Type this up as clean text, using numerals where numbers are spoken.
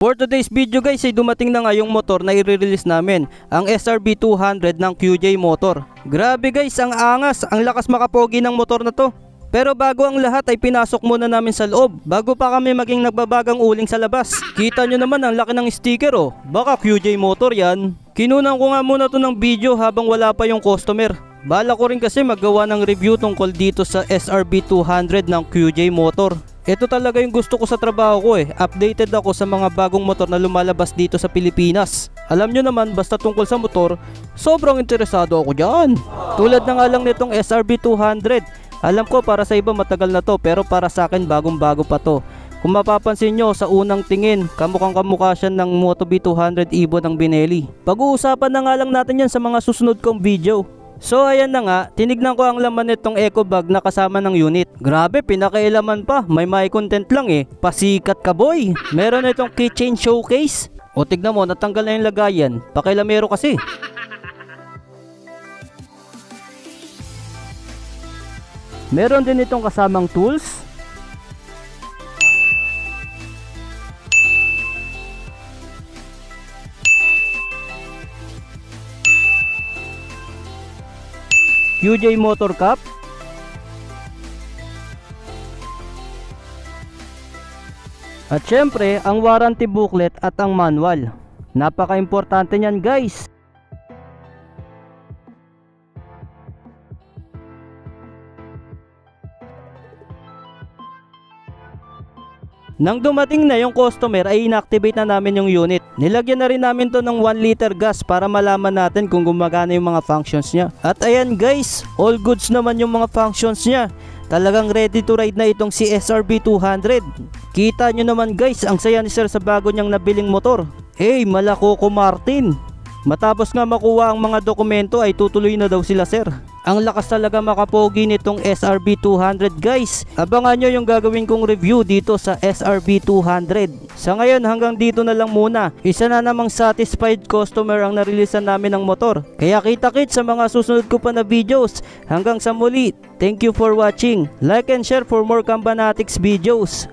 For today's video guys ay dumating na nga yung motor na i-release namin, ang SRB 200 ng QJ Motor. Grabe guys, ang angas, ang lakas makapogi ng motor na to. Pero bago ang lahat ay pinasok muna namin sa loob bago pa kami maging nagbabagang uling sa labas. Kita nyo naman ang laki ng sticker oh, baka QJ Motor yan. Kinunan ko nga muna to ng video habang wala pa yung customer. Bala ko rin kasi maggawa ng review tungkol dito sa SRB 200 ng QJ Motor. Ito talaga yung gusto ko sa trabaho ko updated ako sa mga bagong motor na lumalabas dito sa Pilipinas. Alam nyo naman, basta tungkol sa motor, sobrang interesado ako dyan. Tulad na nga lang nitong SRB 200. Alam ko para sa iba matagal na to, pero para sa akin bagong bago pa to. Kung mapapansin nyo sa unang tingin, kamukhang kamukha siya ng Moto B200 Evo ng Benelli. Pag-uusapan na nga lang natin yan sa mga susunod kong video. So ayan na nga, tinignan ko ang laman nitong eco bag na kasama ng unit. Grabe, pinakailaman pa, may content lang pasikat ka boy. Meron itong keychain showcase. O tignan mo, natanggal na yung lagayan, pakilamero kasi. Meron din itong kasamang tools. QJ Motor Cap. At syempre, ang warranty booklet at ang manual. Napaka-importante niyan guys. Nang dumating na yung customer ay inactivate na namin yung unit. Nilagyan na rin namin to ng 1 liter gas para malaman natin kung gumagana yung mga functions niya. At ayan guys, all goods naman yung mga functions niya. Talagang ready to ride na itong si SRB 200. Kita nyo naman guys, ang saya ni sir sa bago niyang nabiling motor. Hey, mala Coco Martin. Matapos nga makuha ang mga dokumento ay tutuloy na daw sila sir. Ang lakas talaga makapogi nitong SRB 200 guys. Abangan nyo yung gagawin kong review dito sa SRB 200. Sa ngayon hanggang dito na lang muna. Isa na namang satisfied customer ang narilisan namin ng motor. Kaya kita-kits sa mga susunod ko pa na videos. Hanggang sa muli, thank you for watching. Like and share for more Kambanatics videos.